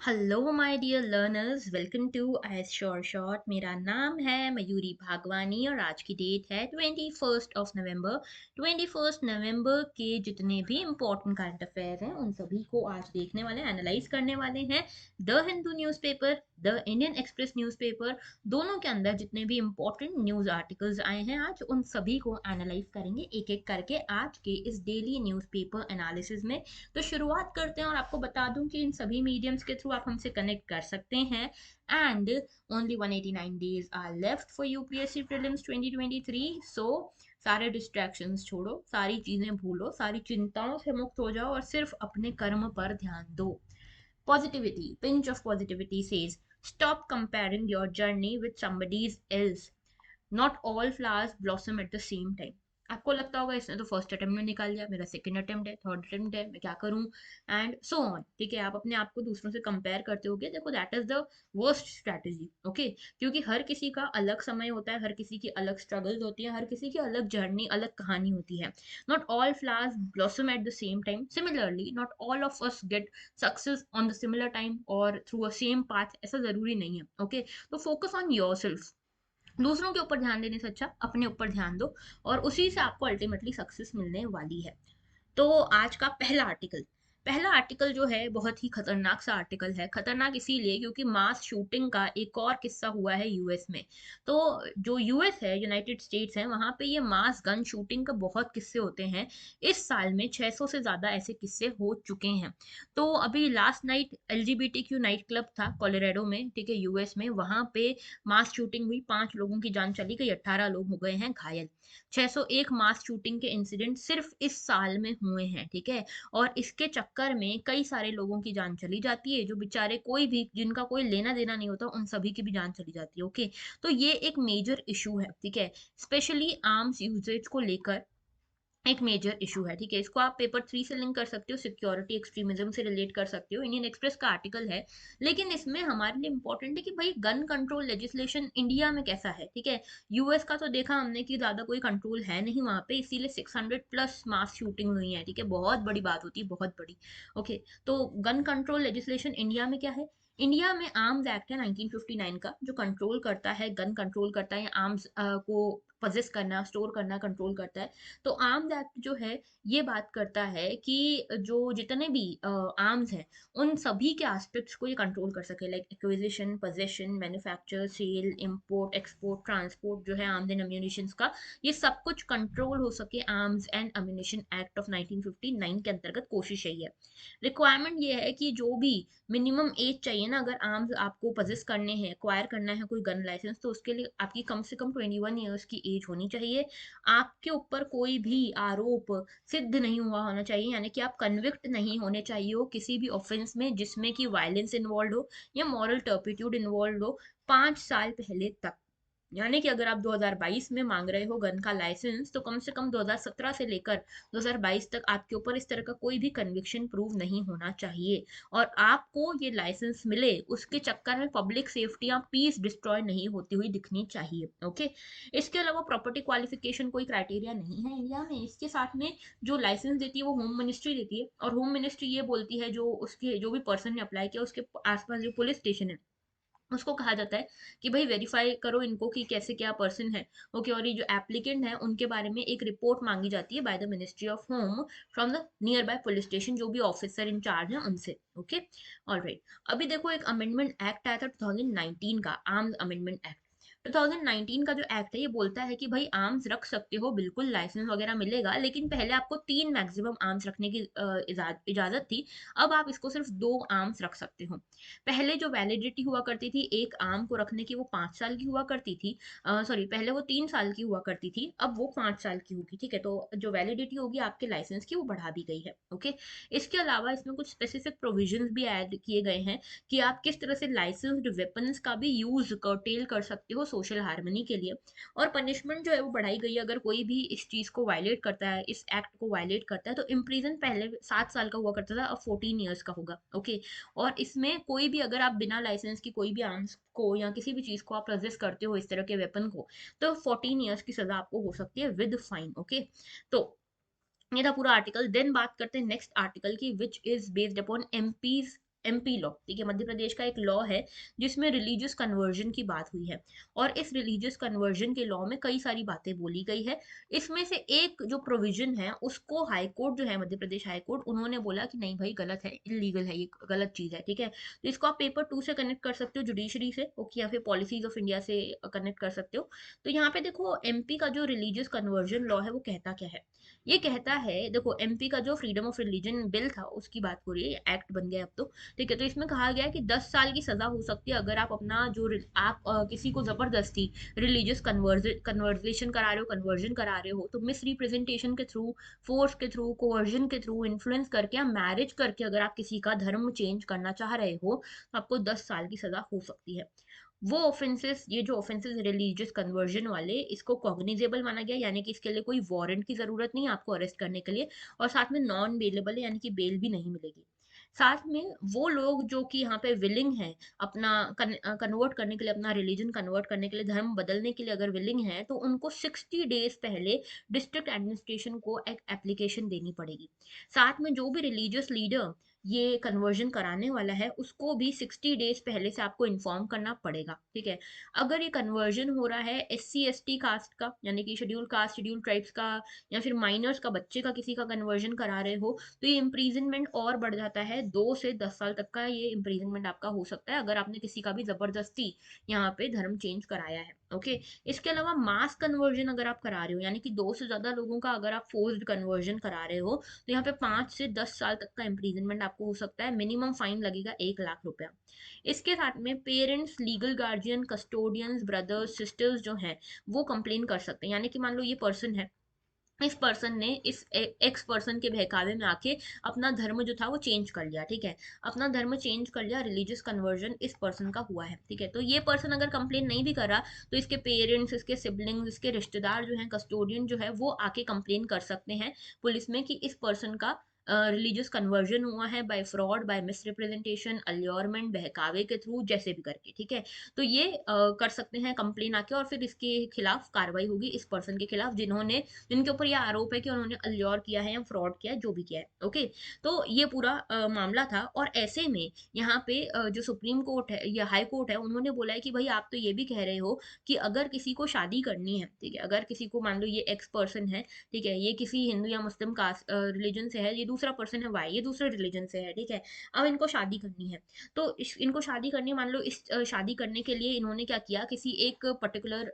Hello my dear learners, welcome to edge sure short. मेरा नाम है मयूरी भागवानी और आज की डेट है 21 नवंबर। 21 नवंबर के जितने भी इम्पोर्टेंट करंट अफेयर हैं उन सभी को आज देखने वाले, एनालाइज करने वाले हैं। The Hindu newspaper, the Indian express newspaper, दोनों के अंदर जितने भी इम्पोर्टेंट न्यूज़ आर्टिकल्स आए हैं आज उन सभी को एनालाइज करेंगे एक एक करके आज के इस डेली न्यूज़पेपर एनालिसिस में। तो शुरुआत करते हैं और आपको बता दूं कि इन सभी मीडियम्स के थ्रू आप हमसे कनेक्ट कर सकते हैं। And only 189 days are left for UPSC prelims 2023। So सारे डिस्ट्रैक्शंस छोड़ो, सारी चीजें भूलो, सारी चिंताओं से मुक्त हो जाओ और सिर्फ अपने कर्म पर ध्यान दो। Positivity, pinch of positivity says, stop comparing your journey with somebody else. Not all flowers blossom at the same time. आपको लगता होगा इसने तो फर्स्ट अटेम्प्ट में निकाल लिया, मेरा सेकंड अटेम्प्ट है, थर्ड अटेम्प्ट है, मैं क्या करूं, एंड सो ऑन। ठीक है, आप अपने आप को दूसरों से कंपेयर करते होगे, देखो that is the worst strategy. Okay, क्योंकि हर किसी का अलग समय होता है, हर किसी की अलग स्ट्रगल्स होती है, हर किसी की अलग जर्नी, अलग कहानी होती है। Not all flowers blossom at the same time, similarly not all of us get success on the similar time और थ्रू अ सेम पाथ, ऐसा जरूरी नहीं है। ओके, तो फोकस ऑन योर सेल्फ। दूसरों के ऊपर ध्यान देने से अच्छा अपने ऊपर ध्यान दो और उसी से आपको अल्टीमेटली सक्सेस मिलने वाली है। तो आज का पहला आर्टिकल जो है बहुत ही खतरनाक सा आर्टिकल है। खतरनाक इसीलिए क्योंकि मास शूटिंग का एक और किस्सा हुआ है यूएस में। तो जो यूएस है, यूनाइटेड स्टेट्स है, वहां पे ये मास गन शूटिंग का बहुत किस्से होते हैं। इस साल में 600 से ज्यादा ऐसे किस्से हो चुके हैं। तो अभी last night LGBTQ night club था कोलोराडो में, ठीक है, यूएस में। वहां पे मास शूटिंग हुई, 5 लोगों की जान चली गई, 18 लोग हो गए हैं घायल। 601 मास शूटिंग के इंसिडेंट सिर्फ इस साल में हुए हैं, ठीक है। और इसके चक्कर में कई सारे लोगों की जान चली जाती है, जो बेचारे कोई भी, जिनका कोई लेना देना नहीं होता, उन सभी की भी जान चली जाती है। ओके, तो ये एक मेजर इशू है, ठीक है, स्पेशली आर्म्स यूजेज को लेकर एक मेजर इशू है। ठीक है, इसको आप पेपर 3 से लिंक कर सकते हो, सिक्योरिटी एक्सट्रीमिज्म से रिलेट कर सकते हो, इंडियन एक्सप्रेस का आर्टिकल है। लेकिन इसमें हमारे लिए इंपॉर्टेंट है कि भाई गन कंट्रोल लेजिस्लेशन इंडिया में कैसा है। ठीक है, यूएस का तो देखा हमने कि ज्यादा कोई कंट्रोल है नहीं वहां पे, इसीलिए 600+ मास शूटिंग हुई है। ठीक है, बहुत बड़ी बात होती है, बहुत बड़ी। ओके, तो गन कंट्रोल लेजिस्लेशन इंडिया में क्या है। इंडिया में आर्म्स एक्ट है 1959 का, जो कंट्रोल करता है, गन कंट्रोल करता है, आर्म्स को पजेस करना, स्टोर करना कंट्रोल करता है। तो आर्म्स एक्ट जो है ये बात करता है कि जो जितने भी आर्म्स हैं उन सभी के एस्पेक्ट्स को ये कंट्रोल कर सके, like acquisition, possession, manufacture, sale, import, export, transport जो है आर्म्स एंड अम्यूनिशंस का, ये सब कुछ कंट्रोल हो सके। Arms and ammunition act of 1959 के अंतर्गत कोशिश यही है। रिक्वायरमेंट ये है कि जो भी मिनिमम एज चाहिए ना, अगर आर्म्स आपको पजेस करने हैं, एक्वायर करना है कोई गन लाइसेंस, तो उसके लिए आपकी कम से कम 21 ईयर्स की एज होनी चाहिए। आपके ऊपर कोई भी आरोप सिद्ध नहीं हुआ होना चाहिए, यानी कि आप कन्विक्ट नहीं होने चाहिए हो किसी भी ऑफेंस में जिसमें कि वायलेंस इन्वॉल्व हो या मॉरल टर्पिट्यूड इन्वॉल्व हो 5 साल पहले तक। यानी कि अगर आप 2022 में मांग रहे हो गन का लाइसेंस, तो कम से कम 2017 से लेकर 2022 तक आपके ऊपर इस तरह का कोई भी कन्विक्शन प्रूव नहीं होना चाहिए। और आपको ये लाइसेंस मिले उसके चक्कर में पब्लिक सेफ्टी या पीस डिस्ट्रॉय नहीं होती हुई दिखनी चाहिए। ओके, इसके अलावा प्रॉपर्टी क्वालिफिकेशन कोई क्राइटेरिया नहीं है इंडिया में। इसके साथ में जो लाइसेंस देती है वो होम मिनिस्ट्री देती है, और होम मिनिस्ट्री ये बोलती है, जो उसके जो भी पर्सन ने अप्लाई किया उसके आसपास जो पुलिस स्टेशन है उसको कहा जाता है कि भाई वेरीफाई करो इनको कि कैसे क्या पर्सन है। ओके, और ये जो एप्लीकेंट है उनके बारे में एक रिपोर्ट मांगी जाती है by the ministry of home from the near by police station, जो भी ऑफिसर इन चार्ज है उनसे। Okay, alright. अभी देखो एक अमेंडमेंट एक्ट आया था 2019 का, आर्म्स अमेंडमेंट एक्ट। 2019 का जो एक्ट है ये बोलता है कि भाई आर्म्स रख सकते हो, बिल्कुल लाइसेंस वगैरह मिलेगा, लेकिन पहले आपको 3 मैक्सिमम आर्म्स रखने की इजाजत थी। अब आप इसको सिर्फ 2 आर्म्स रख सकते हो। पहले जो वैलिडिटी हुआ करती थी एक आर्म को रखने की वो 5 साल की हुआ करती थी। सॉरी, पहले वो 3 साल की हुआ करती थी, अब वो 5 साल की होगी। ठीक है, तो जो वैलिडिटी होगी आपके लाइसेंस की वो बढ़ा दी गई है। ओके, इसके अलावा इसमें कुछ स्पेसिफिक प्रोविजंस भी ऐड किए गए हैं कि आप किस तरह से लाइसेंस्ड वेपन्स का भी यूज कर्टेल कर सकते हो सोशल हार्मनी के लिए। और पनिशमेंट जो है वो बढ़ाई गई है, अगर कोई भी इस चीज को वायलेट करता है, इस एक्ट को वायलेट करता है, तो इम्प्रीजन पहले 7 साल का हुआ करता था, अब 14 ईयर्स का होगा। ओके, और इसमें कोई भी, अगर आप बिना लाइसेंस की कोई भी आर्म्स को या किसी भी चीज को आप पजेस करते हो, इस तरह के वेपन को, तो 14 ईयर्स की सजा आपको हो सकती है विद फाइन। ओके, तो ये था पूरा आर्टिकल। देन बात करते हैं नेक्स्ट आर्टिकल की, which is based upon MPs MP law, ठीक है, मध्य प्रदेश का एक लॉ है जिसमें रिलीजियस कन्वर्जन की बात हुई है। और इस रिलीजियस कन्वर्जन के लॉ में कई सारी बातें बोली गई है। इसमें से एक जो प्रोविजन है उसको हाई कोर्ट जो है, मध्य प्रदेश हाई कोर्ट, उन्होंने बोला कि नहीं भाई गलत है, इलीगल है, ये गलत चीज है, ठीक है। तो इसको आप पेपर 2 से कनेक्ट कर सकते हो, जुडिशरी से, ओके, या फिर पॉलिसीज ऑफ इंडिया से कनेक्ट कर सकते हो। तो यहाँ पे देखो एमपी का जो रिलीजियस कन्वर्जन लॉ है वो कहता क्या है। ये कहता है, देखो एमपी का जो फ्रीडम ऑफ रिलीजन बिल था उसकी बात हो रही है, एक्ट बन गया अब तो, ठीक है। तो इसमें कहा गया है कि 10 साल की सजा हो सकती है अगर आप अपना आप किसी को जबरदस्ती रिलीजियस कन्वर्जेशन करा रहे हो, कन्वर्जन करा रहे हो, तो मिस रिप्रेजेंटेशन के थ्रू, फोर्स के थ्रू, कोवर्जन के थ्रू, इन्फ्लुएंस करके या मैरिज करके अगर आप किसी का धर्म चेंज करना चाह रहे हो तो आपको 10 साल की सजा हो सकती है। वो ऑफेंसेस, ये जो ऑफेंसेस रिलीजियस कन्वर्जन वाले, इसको कॉग्निजेबल माना गया, यानी कि इसके लिए कोई वारंट की जरूरत नहीं है आपको अरेस्ट करने के लिए। और साथ में नॉन बेलेबल है, यानी कि बेल भी नहीं मिलेगी। साथ में वो लोग जो कि यहाँ पे विलिंग है अपना कन्वर्ट करने के लिए, अपना रिलीजन कन्वर्ट करने के लिए, धर्म बदलने के लिए अगर विलिंग है, तो उनको 60 डेज पहले डिस्ट्रिक्ट एडमिनिस्ट्रेशन को एक एप्लीकेशन देनी पड़ेगी। साथ में जो भी रिलीजियस लीडर ये कन्वर्जन कराने वाला है उसको भी 60 डेज पहले से आपको इन्फॉर्म करना पड़ेगा, ठीक है। अगर ये कन्वर्जन हो रहा है SC ST कास्ट का, यानी कि शेड्यूल कास्ट, शेड्यूल ट्राइब्स का, या फिर माइनर्स का, बच्चे का किसी का कन्वर्जन करा रहे हो, तो ये इम्प्रीजनमेंट और बढ़ जाता है, 2 से 10 साल तक का ये इम्प्रीजनमेंट आपका हो सकता है अगर आपने किसी का भी जबरदस्ती यहाँ पे धर्म चेंज कराया है, ओके। इसके अलावा मास कन्वर्जन अगर आप करा रहे हो, यानी कि 2 से ज्यादा लोगों का अगर आप फोर्स्ड कन्वर्जन करा रहे हो, तो यहाँ पे 5 से 10 साल तक का इम्प्रीजनमेंट आपको हो सकता है, मिनिमम फाइन लगेगा 1 लाख रुपया। इसके साथ में parents, legal guardian, custodians, brothers, sisters जो हैं वो कंप्लेन कर सकते हैं। यानी कि मान लो ये पर्सन है, इस पर्सन ने इस एक्स पर्सन के बहकावे में आके अपना धर्म जो था वो चेंज कर लिया, ठीक है। अपना धर्म चेंज कर लिया, रिलीजियस कन्वर्जन इस पर्सन का हुआ है, ठीक है। तो ये पर्सन अगर कंप्लेन नहीं भी करा तो इसके पेरेंट्स, इसके सिबलिंग्स, इसके रिश्तेदार जो हैं, कस्टोडियन जो है, वो आके कंप्लेन कर सकते हैं पुलिस में कि इस पर्सन का रिलीजियस कन्वर्जन हुआ है बाय फ्रॉड, बाय मिसरिप्रेजेंटेशन, अल्योरमेंट, बहकावे के थ्रू, जैसे भी करके, ठीक है। तो ये कर सकते हैं कंप्लेन आके, और फिर इसके खिलाफ कार्रवाई होगी इस पर्सन के खिलाफ जिन्होंने, जिनके ऊपर ये आरोप है कि उन्होंने अल्योर किया है या फ्रॉड किया है, जो भी किया है, ओके। तो ये पूरा मामला था। और ऐसे में यहाँ पे जो सुप्रीम कोर्ट है या हाई कोर्ट है, उन्होंने बोला है कि भाई आप तो ये भी कह रहे हो कि अगर किसी को शादी करनी है, ठीक है, अगर किसी को, मान लो ये एक्स पर्सन है, ठीक है, ये किसी हिंदू या मुस्लिम कास्ट रिलीजन से है, ये दूसरा पर्सन है वाई, ये दूसरे रिलीजन से है, ठीक है। अब इनको शादी करनी है, तो इनको शादी करनी, मान लो इस शादी करने के लिए इन्होंने क्या किया, किसी एक पर्टिकुलर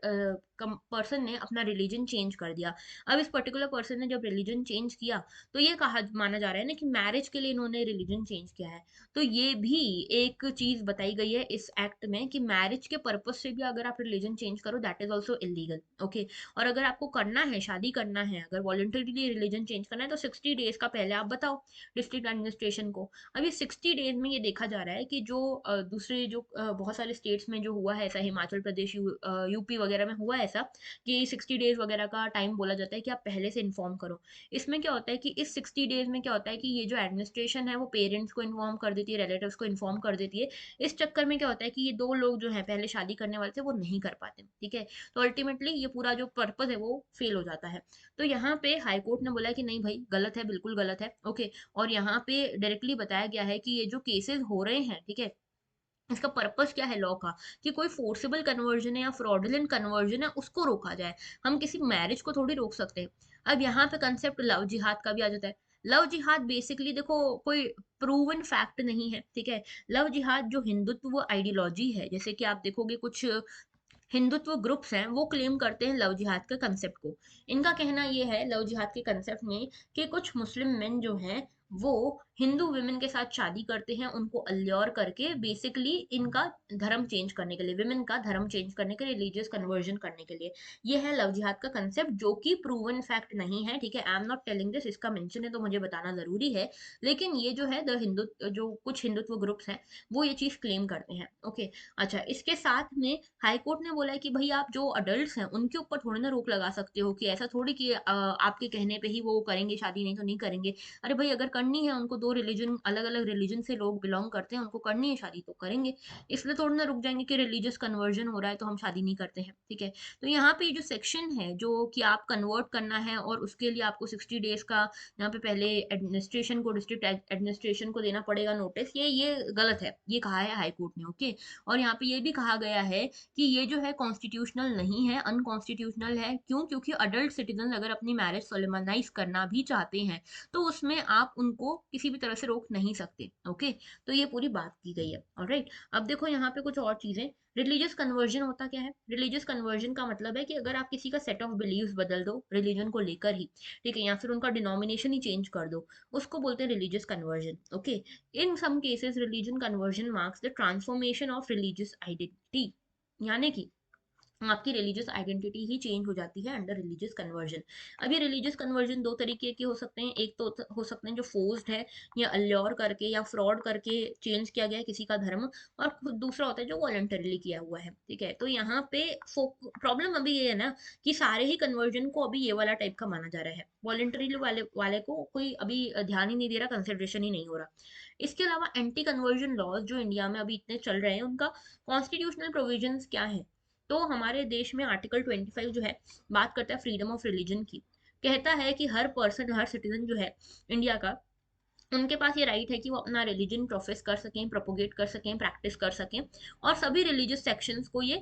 पर्सन ने अपना रिलीजन चेंज कर दिया। अब इस पर्टिकुलर पर्सन ने जब रिलीजन चेंज किया, तो ये कहा माना जा रहा है ना कि मैरिज के लिए इन्होंने रिलीजन चेंज किया है। तो ये भी एक चीज बताई गई है इस एक्ट में कि मैरिज के पर्पज से भी अगर आप रिलीजन चेंज करो, that is also illegal, okay. और अगर आपको करना है, शादी करना है, अगर वॉलंटरीली रिलीजन चेंज करना है, तो 60 डेज का पहले आप बताओ डिस्ट्रिक्ट एडमिनिस्ट्रेशन को। अभी 60 डेज में ये देखा जा रहा है कि जो दूसरे जो बहुत सारे स्टेट्स में जो हुआ है ऐसा, हिमाचल प्रदेश, यूपी वगैरह में हुआ है ऐसा, कि 60 डेज वगैरह का टाइम बोला जाता है कि आप पहले से इन्फॉर्म करो। इसमें क्या होता है कि इस 60 डेज में क्या होता है कि ये जो एडमिनिस्ट्रेशन है वो पेरेंट्स को इन्फॉर्म कर देती है, रिलेटिव्स को इन्फॉर्म कर देती है। इस चक्कर में क्या होता है कि ये दो लोग जो है पहले शादी करने वाले थे वो नहीं कर पाते, ठीक है। तो अल्टीमेटली ये पूरा जो पर्पज है वो फेल हो जाता है। तो यहाँ पे हाई कोर्ट ने बोला कि नहीं भाई गलत है, बिल्कुल गलत है, ओके। और यहाँ पे डायरेक्टली बताया गया है कि ये जो केसेस हो रहे हैं, ठीक है, इसका पर्पस क्या है लॉ का, कि कोई फोर्सेबल कन्वर्जन है या फ्रॉडुलेंट कन्वर्जन है उसको रोका जाए। हम किसी मैरिज को थोड़ी रोक सकते हैं। अब यहाँ पे कंसेप्ट लव जिहाद का भी आ जाता है। लव जिहाद बेसिकली देखो कोई प्रूवन फैक्ट नहीं है, ठीक है। लव जिहाद जो हिंदुत्व आइडियोलॉजी है, जैसे कि आप देखोगे कुछ हिंदुत्व ग्रुप्स हैं वो क्लेम करते हैं लव जिहाद के कंसेप्ट को। इनका कहना ये है लव जिहाद के कंसेप्ट में कि कुछ मुस्लिम मेन जो हैं वो हिंदू विमेन के साथ शादी करते हैं, उनको अल्योर करके, बेसिकली इनका धर्म चेंज करने के लिए, विमेन का धर्म चेंज करने के लिए, रिलीजियस कन्वर्जन करने के लिए। ये है लव जिहाद का कंसेप्ट, जो कि प्रूवन फैक्ट नहीं है, ठीक है। I am not telling this, इसका मेंशन है तो मुझे बताना जरूरी है। लेकिन ये जो है द हिंदू, जो कुछ हिंदुत्व ग्रुप्स हैं वो ये चीज क्लेम करते हैं, ओके। अच्छा, इसके साथ में हाई कोर्ट ने बोला है कि भाई आप जो अडल्ट्स हैं उनके ऊपर थोड़ी ना रोक लगा सकते हो, कि ऐसा थोड़ी कि आपके कहने पे ही वो करेंगे शादी, नहीं तो नहीं करेंगे। अरे भाई अगर करनी है उनको दो रिलीजन, अलग अलग रिलीजन से लोग बिलोंग करते हैं, उनको करनी है शादी तो करेंगे, इसलिए थोड़ी ना रुक जाएंगे कि रिलीजियस कन्वर्जन हो रहा है तो हम शादी नहीं करते हैं, ठीक है। तो यहाँ पे जो सेक्शन है जो कि आप कन्वर्ट करना है और उसके लिए आपको 60 डेज का यहाँ पे पहले एडमिनिस्ट्रेशन को, डिस्ट्रिक्ट एडमिनिस्ट्रेशन को देना पड़ेगा नोटिस, ये गलत है, ये कहा है हाई कोर्ट ने, ओके। और यहाँ पे ये भी कहा गया है कि ये जो है कॉन्स्टिट्यूशनल नहीं है, अनकॉन्स्टिट्यूशनल है। क्यों? क्योंकि अडल्ट सिटीजन अगर अपनी मैरिज सोलेमनाइज करना भी चाहते हैं तो उसमें आप उनको किसी भी तरह से रोक नहीं सकते, ओके। तो ये पूरी बात की गई है, ऑलराइट। अब देखो यहाँ पे कुछ और चीजें। रिलीजियस कन्वर्जन होता क्या है? रिलीजियस कन्वर्जन का मतलब है कि अगर आप किसी का सेट ऑफ बिलीव्स बदल दो रिलीजन को लेकर ही, ठीक है, या फिर उनका डिनोमिनेशन ही चेंज कर दो, उसको बोलते हैं religious conversion, okay. In some cases religion conversion marks the transformation of religious identity, यानी कि आपकी रिलीजियस आइडेंटिटी ही चेंज हो जाती है अंडर रिलीजियस कन्वर्जन। अब ये रिलीजियस कन्वर्जन दो तरीके के हो सकते हैं, एक तो हो सकते हैं जो फोर्स्ड है या अल्योर करके या फ्रॉड करके चेंज किया गया है किसी का धर्म, और दूसरा होता है जो वॉलंटरीली किया हुआ है, ठीक है। तो यहाँ पे प्रॉब्लम अभी ये है ना कि सारे ही कन्वर्जन को अभी ये वाला टाइप का माना जा रहा है, वॉलंटरीली वाले वाले को कोई अभी ध्यान ही नहीं दे रहा, कंसिडरेशन ही नहीं हो रहा। इसके अलावा एंटी कन्वर्जन लॉज जो इंडिया में अभी इतने चल रहे हैं उनका कॉन्स्टिट्यूशनल प्रोविजंस क्या है? तो हमारे देश में आर्टिकल 25 जो है बात करता है फ्रीडम ऑफ रिलीजन की, कहता है कि हर पर्सन, हर सिटीजन जो है इंडिया का, उनके पास ये राइट है कि वो अपना रिलीजन प्रोफेस कर सकें, प्रोपोगेट कर सकें, प्रैक्टिस कर सकें। और सभी रिलीजियस सेक्शंस को ये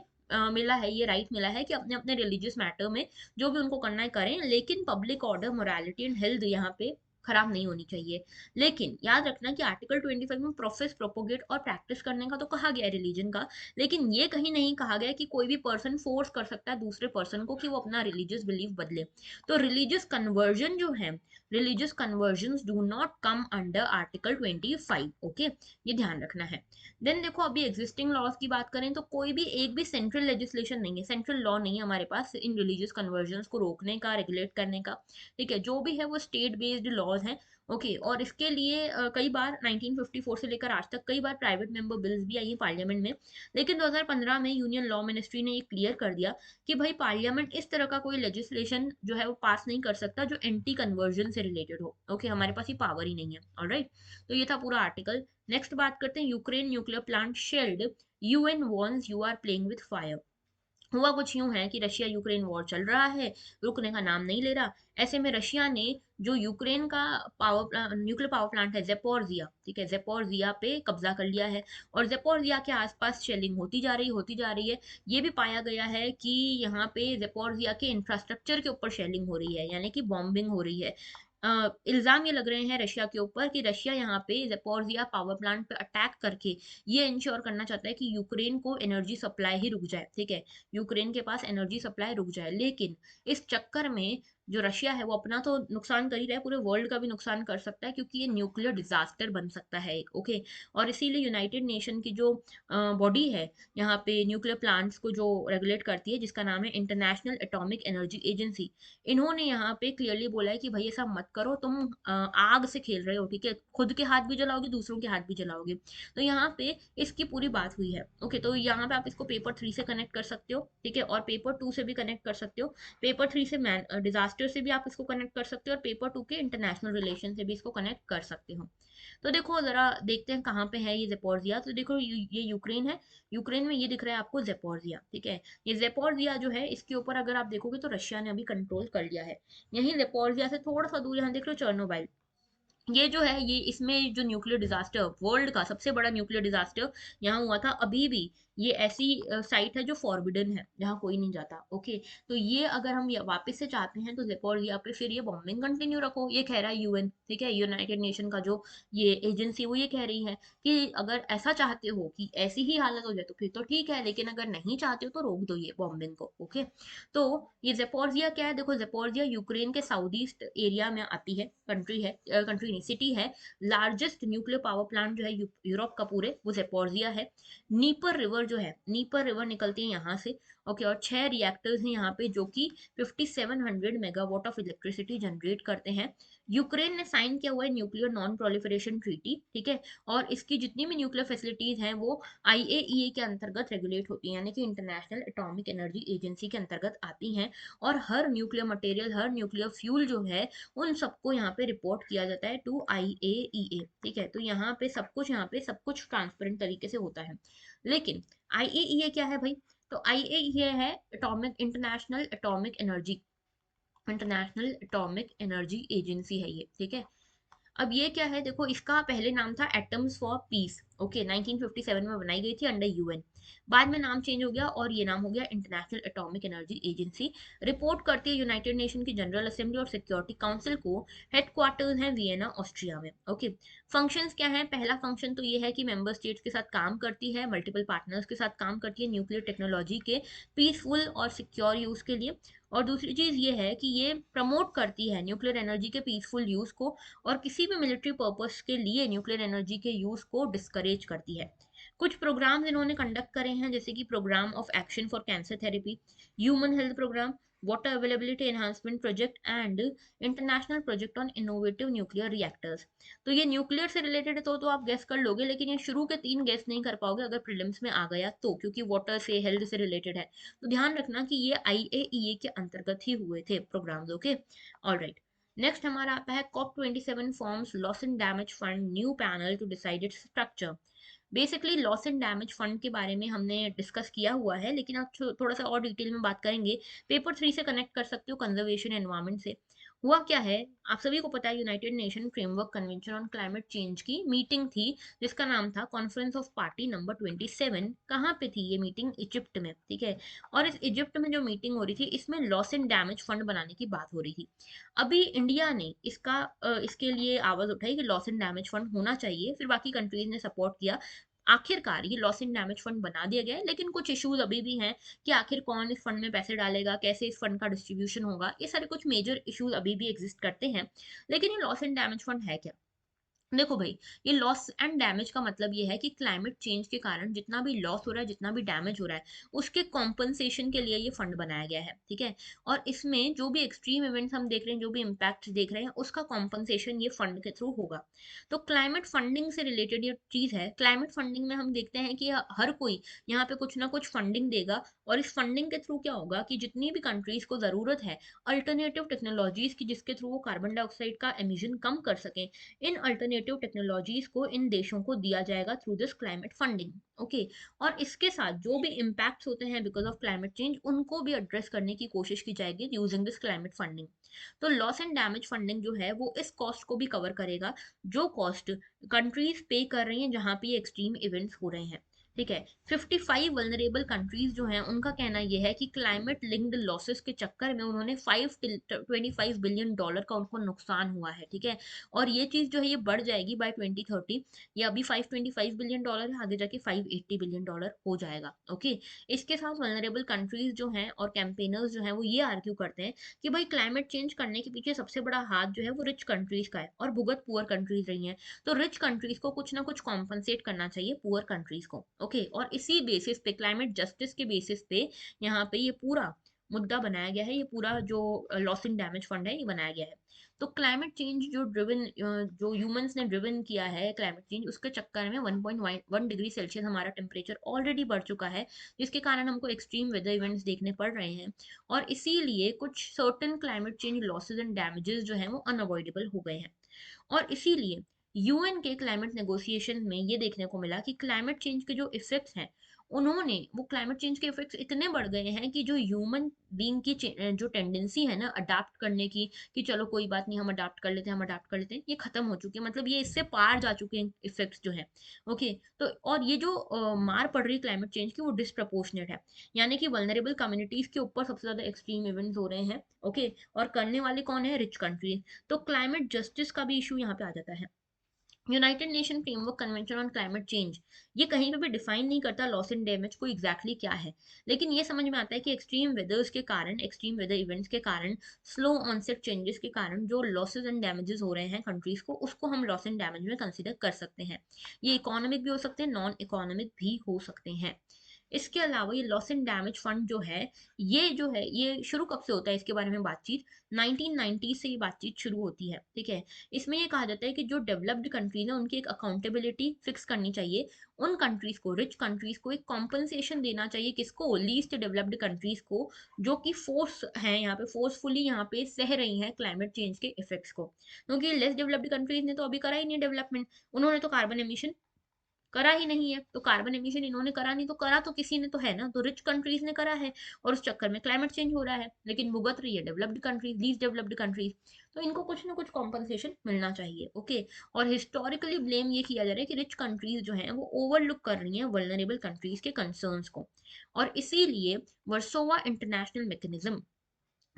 मिला है, ये राइट मिला है कि अपने अपने रिलीजियस मैटर में जो भी उनको करना है करें, लेकिन public order, morality and health यहाँ पे खराब नहीं होनी चाहिए। लेकिन याद रखना कि आर्टिकल 25 में प्रोफेस, प्रोपोगेट और प्रैक्टिस करने का तो कहा गया है रिलीजन का, लेकिन ये कहीं नहीं कहा गया कि कोई भी पर्सन फोर्स कर सकता है दूसरे पर्सन को कि वो अपना रिलीजियस बिलीफ बदले। तो रिलीजियस कन्वर्जन जो है, religious conversions do not come under article 25, okay, ये ध्यान रखना है। देन देखो अभी एग्जिस्टिंग लॉज की बात करें तो कोई भी एक भी सेंट्रल लेजिस्लेशन नहीं है, सेंट्रल लॉ नहीं है हमारे पास इन रिलीजियस कन्वर्जन्स को रोकने का, रेगुलेट करने का, ठीक है। जो भी है वो स्टेट बेस्ड लॉज हैं, ओके। और इसके लिए कई बार 1954 से लेकर आज तक कई बार प्राइवेट मेंबर बिल्स भी आई हैं पार्लियामेंट में, लेकिन 2015 में यूनियन लॉ मिनिस्ट्री ने ये क्लियर कर दिया कि भाई पार्लियामेंट इस तरह का कोई लेजिस्लेशन जो है वो पास नहीं कर सकता जो एंटी कन्वर्जन से रिलेटेड हो, ओके। हमारे पास ये पावर ही नहीं है, ऑलराइट। तो ये था पूरा आर्टिकल। नेक्स्ट बात करते हैं, Ukraine nuclear plant shelled, UN warns you are playing with fire. हुआ कुछ यूं है कि रशिया यूक्रेन वॉर चल रहा है, रुकने का नाम नहीं ले रहा। ऐसे में रशिया ने जो यूक्रेन का न्यूक्लियर पावर प्लांट है जेपोरजिया, ठीक है, जेपोरजिया पे कब्जा कर लिया है। और जेपोरजिया के आसपास शेलिंग होती जा रही, होती जा रही है। ये भी पाया गया है कि यहाँ पे जेपोरजिया के इंफ्रास्ट्रक्चर के ऊपर शेलिंग हो रही है, यानी कि बॉम्बिंग हो रही है। इल्जाम ये लग रहे हैं रशिया के ऊपर कि रशिया यहाँ पे जेपोरजिया पावर प्लांट पे अटैक करके ये इंश्योर करना चाहता है कि यूक्रेन को एनर्जी सप्लाई ही रुक जाए, ठीक है, यूक्रेन के पास एनर्जी सप्लाई रुक जाए। लेकिन इस चक्कर में जो रशिया है वो अपना तो नुकसान कर ही रहा है, पूरे वर्ल्ड का भी नुकसान कर सकता है, क्योंकि ये न्यूक्लियर डिजास्टर बन सकता है एक, ओके। और इसीलिए यूनाइटेड नेशन की जो बॉडी है यहाँ पे न्यूक्लियर प्लांट्स को जो रेगुलेट करती है, जिसका नाम है इंटरनेशनल एटॉमिक एनर्जी एजेंसी, इन्होंने यहाँ पे क्लियरली बोला है कि भाई ऐसा मत करो, तुम आग से खेल रहे हो, ठीक है, खुद के हाथ भी जलाओगे, दूसरों के हाथ भी जलाओगे। तो यहाँ पे इसकी पूरी बात हुई है, ओके। तो यहाँ पे आप इसको पेपर 3 से कनेक्ट कर सकते हो, ठीक है, और पेपर 2 से भी कनेक्ट कर सकते हो। पेपर 3 से मैन डिजास्टर से भी आप इसको कनेक्ट कर सकते हो, और पेपर 2 के इंटरनेशनल रिलेशन से भी इसको कनेक्ट कर सकते हो। तो देखो जरा देखते हैं कहाँ पे है ये जेपोरजिया। तो देखो ये यूक्रेन है, यूक्रेन में ये दिख रहा है आपको जेपोरजिया, ठीक है। ये जेपोरजिया जो है इसके ऊपर अगर आप देखोगे तो रशिया ने अभी कंट्रोल कर लिया है। यहीं जेपोरजिया से थोड़ा सा दूर यहाँ देख लो चर्नोबाइल, ये जो है ये इसमें जो न्यूक्लियर डिजास्टर, वर्ल्ड का सबसे बड़ा न्यूक्लियर डिजास्टर यहाँ हुआ था। अभी भी ये ऐसी साइट है जो फॉरबिडन है, जहाँ कोई नहीं जाता, ओके। तो ये अगर हम वापस से चाहते हैं तो जेपोरजिया पे फिर ये बॉम्बिंग कंटिन्यू रखो, ये कह रहा है यूएन, ठीक है, यूनाइटेड नेशन का जो ये एजेंसी वो ये कह रही है कि अगर ऐसा चाहते हो कि ऐसी ही हालत हो जाए तो फिर तो ठीक है, लेकिन अगर नहीं चाहते हो तो रोक दो ये बॉम्बिंग को, ओके। तो ये जेपोरजिया क्या है? देखो जेपोरजिया यूक्रेन के साउथ ईस्ट एरिया में आती है, कंट्री है, कंट्री नहीं सिटी है। लार्जेस्ट न्यूक्लियर पावर प्लांट जो है यूरोप का पूरे, वो जेपोरजिया है। नीपर रिवर जो है, नीपर रिवर निकलती है यहाँ से, ओके। और 6 रिएक्टर्स हैं यहाँ पे जो कि 5700 मेगावाट ऑफ इलेक्ट्रिसिटी जनरेट करते हैं। यूक्रेन ने साइन किया हुआ है न्यूक्लियर नॉन प्रोलिफरेशन ट्रीटी, ठीक है, और इसकी जितनी भी न्यूक्लियर फैसिलिटीज हैं वो आईएईए के अंतर्गत रेगुलेट होती हैं, यानी कि इंटरनेशनल एटॉमिक एनर्जी एजेंसी के अंतर्गत आती हैं। और हर न्यूक्लियर मटेरियल, हर न्यूक्लियर फ्यूल जो है, उन सबको यहाँ पे रिपोर्ट किया जाता है टू आईएईए, ठीक है। तो यहाँ पे सब कुछ ट्रांसपेरेंट तरीके से होता है। लेकिन आईएईए क्या है भाई? तो आईएईए है इंटरनेशनल एटॉमिक एनर्जी एजेंसी है ये, ठीक है। अब ये क्या है, देखो इसका पहले नाम था एटम्स फॉर पीस, ओके, 1957 में बनाई गई थी अंडर यूएन। बाद में नाम चेंज हो गया और ये नाम हो गया international atomic energy agency. Report करती है यूनाइटेड नेशन की जनरल असेंबली और सिक्योरिटी काउंसिल को। हेडक्वार्टर्स है वियना ऑस्ट्रिया में, ओके। फंक्शंस क्या है? पहला फंक्शन तो ये है कि मेंबर स्टेट्स के साथ काम करती है, मल्टीपल पार्टनर्स के साथ काम करती है न्यूक्लियर टेक्नोलॉजी के पीसफुल और सिक्योर यूज के लिए। और दूसरी चीज ये है कि ये प्रमोट करती है न्यूक्लियर एनर्जी के पीसफुल यूज को, और किसी भी मिलिट्री पर्पस के लिए न्यूक्लियर एनर्जी के यूज को डिस्करेज करती है। कुछ प्रोग्राम्स इन्होंने कंडक्ट करे हैं, जैसे कि program of action for cancer therapy, human health program, water availability enhancement project and international project on innovative nuclear reactors. तो ये न्यूक्लियर से रिलेटेड है तो आप गेस कर लोगे, लेकिन ये शुरू के 3 गेस नहीं कर पाओगे अगर प्रीलिम्स में आ गया तो, क्योंकि वाटर से हेल्थ से रिलेटेड है। तो ध्यान रखना कि ये आईएईए के अंतर्गत ही हुए थे प्रोग्राम्स, ओके। ऑलराइट, नेक्स्ट हमारा आता है COP 27 forms loss and damage fund new panel to decide its structure. Basically loss and damage fund के बारे में हमने डिस्कस किया हुआ है, लेकिन आप थोड़ा सा और डिटेल में बात करेंगे। पेपर 3 से कनेक्ट कर सकते हो, कंजर्वेशन एनवायरमेंट से। हुआ क्या है, आप सभी को पता है United nation framework convention on climate change की मीटिंग थी, जिसका नाम था कॉन्फ्रेंस ऑफ पार्टी नंबर 27। कहाँ पे थी ये मीटिंग? इजिप्ट में, ठीक है। और इस इजिप्ट में जो मीटिंग हो रही थी, इसमें लॉस एंड डैमेज फंड बनाने की बात हो रही थी। अभी इंडिया ने इसके लिए आवाज उठाई कि लॉस एंड डैमेज फंड होना चाहिए, फिर बाकी कंट्रीज ने सपोर्ट किया। आखिरकार ये लॉस एंड डैमेज फंड बना दिया गया है, लेकिन कुछ इश्यूज अभी भी हैं कि आखिर कौन इस फंड में पैसे डालेगा, कैसे इस फंड का डिस्ट्रीब्यूशन होगा, ये सारे कुछ मेजर इश्यूज अभी भी एग्जिस्ट करते हैं। लेकिन ये लॉस एंड डैमेज फंड है क्या? देखो भाई, ये लॉस एंड डैमेज का मतलब ये है कि क्लाइमेट चेंज के कारण जितना भी लॉस हो रहा है, जितना भी डैमेज हो रहा है, उसके कॉम्पनसेशन के लिए ये फंड बनाया गया है, ठीक है। और इसमें जो भी एक्सट्रीम इवेंट्स हम देख रहे हैं, जो भी इम्पैक्ट देख रहे हैं, उसका कॉम्पनसेशन ये फंड के थ्रू होगा। तो क्लाइमेट फंडिंग से रिलेटेड ये चीज है। क्लाइमेट फंडिंग में हम देखते हैं कि हर कोई यहाँ पे कुछ ना कुछ फंडिंग देगा, और इस फंडिंग के थ्रू क्या होगा कि जितनी भी कंट्रीज को जरूरत है अल्टरनेटिव टेक्नोलॉजीज की, जिसके थ्रू वो कार्बन डाइऑक्साइड का एमिशन कम कर सकें, इन अल्टरनेटिव टेक्नोलॉजीज को इन देशों को दिया जाएगा through this climate funding, okay. और इसके साथ जो भी इम्पैक्ट्स होते हैं बिकॉज ऑफ क्लाइमेट चेंज, उनको भी एड्रेस करने की कोशिश की जाएगी यूजिंग दिस क्लाइमेट फंडिंग। तो लॉस एंड डैमेज फंडिंग जो है वो इस कॉस्ट को भी कवर करेगा, जो कॉस्ट कंट्रीज पे कर रही हैं जहां पे ये एक्सट्रीम इवेंट्स हो रहे हैं, ठीक है। 55 वल्नरेबल कंट्रीज जो हैं, उनका कहना यह है कि क्लाइमेट लिंक्ड लॉसेस के चक्कर में उन्होंने 525 बिलियन डॉलर का उनको नुकसान हुआ है, ठीक है। और ये चीज जो है ये बढ़ जाएगी बाय 2030। ये अभी 525 बिलियन डॉलर है, आगे जाके 580 बिलियन डॉलर हो जाएगा, ओके। इसके साथ वल्नरेबल कंट्रीज जो हैं और कैंपेनर्स जो हैं वो ये आर्ग्यू करते हैं कि भाई क्लाइमेट चेंज करने के पीछे सबसे बड़ा हाथ जो है वो रिच कंट्रीज का है, और भुगत पुअर कंट्रीज रही हैं। तो रिच कंट्रीज को कुछ ना कुछ कॉम्पनसेट करना चाहिए पुअर कंट्रीज को, ओके। और इसी बेसिस पे, क्लाइमेट जस्टिस के बेसिस पे, यहाँ पे ये पूरा मुद्दा बनाया गया है, ये पूरा जो लॉस इन डैमेज फंड है ये बनाया गया है। तो क्लाइमेट चेंज जो ह्यूमंस ने ड्रिवन किया है क्लाइमेट चेंज, उसके चक्कर में 1.1 डिग्री सेल्सियस हमारा टेम्परेचर ऑलरेडी बढ़ चुका है, जिसके कारण हमको एक्सट्रीम वेदर इवेंट्स देखने पड़ रहे हैं। और इसीलिए कुछ certain climate change losses and damages जो हैं वो अनअवॉइडेबल हो गए हैं। और इसीलिए यूएन के क्लाइमेट नेगोशिएशन में ये देखने को मिला कि क्लाइमेट चेंज के जो इफेक्ट्स हैं, उन्होंने वो क्लाइमेट चेंज के इफेक्ट्स इतने बढ़ गए हैं कि जो ह्यूमन बीइंग की जो टेंडेंसी है ना अडाप्ट करने की, कि चलो कोई बात नहीं, हम अडाप्ट कर लेते हैं, हम अडाप्ट कर लेते हैं, ये खत्म हो चुकी है। मतलब ये इससे पार जा चुके हैं इफेक्ट्स जो है, ओके। तो और ये जो मार पड़ रही है क्लाइमेट चेंज की वो डिस्प्रपोर्शनेट है, यानी कि वल्नरेबल कम्युनिटीज के ऊपर सबसे ज्यादा एक्सट्रीम इवेंट्स हो रहे हैं, ओके। और करने वाले कौन है? Rich country. तो क्लाइमेट जस्टिस का भी इशू यहाँ पे आ जाता है। United nation framework convention on climate change ये कहीं पे भी डिफाइन नहीं करता लॉस एंड डैमेज को एग्जैक्टली क्या है, लेकिन ये समझ में आता है कि एक्सट्रीम वेदर्स के कारण, एक्सट्रीम वेदर इवेंट्स के कारण, स्लो ऑनसेट चेंजेस के कारण जो लॉसेज एंड डैमेजेस हो रहे हैं कंट्रीज को, उसको हम लॉस एंड डैमेज में कंसिडर कर सकते हैं। ये इकोनॉमिक भी हो सकते हैं, नॉन इकोनॉमिक भी हो सकते हैं। इसके अलावा ये लॉस एंड डैमेज फंड जो है ये शुरू कब से होता है, इसके बारे में बातचीत 1990 से ये बातचीत शुरू होती है, ठीक है। इसमें ये कहा जाता है कि जो डेवलप्ड कंट्रीज है उनकी एक अकाउंटेबिलिटी फिक्स करनी चाहिए, उन कंट्रीज को, रिच कंट्रीज को एक कॉम्पनसेशन देना चाहिए, किसको, लीस्ट डेवलप्ड कंट्रीज को, जो कि फोर्स है यहाँ पे, फोर्सफुली यहाँ पे सह रही हैं क्लाइमेट चेंज के इफेक्ट्स को, क्योंकि लेस डेवलप्ड कंट्रीज ने तो अभी करा ही नहीं डेवलपमेंट, उन्होंने तो कार्बन एमिशन करा ही नहीं है, तो कार्बन एमिशन इन्होंने करा नहीं, तो करा तो किसी ने तो है ना, तो रिच कंट्रीज ने करा है, और उस चक्कर में क्लाइमेट चेंज हो रहा है, लेकिन भुगत रही है developed countries, least developed countries, तो इनको कुछ ना कुछ कॉम्पनसेशन मिलना चाहिए, ओके। और हिस्टोरिकली ब्लेम ये किया जा रहा है कि रिच कंट्रीज जो हैं वो ओवरलुक कर रही हैं वल्नरेबल कंट्रीज के कंसर्न्स को, और इसीलिए वर्सोवा इंटरनेशनल मैकेनिज्म,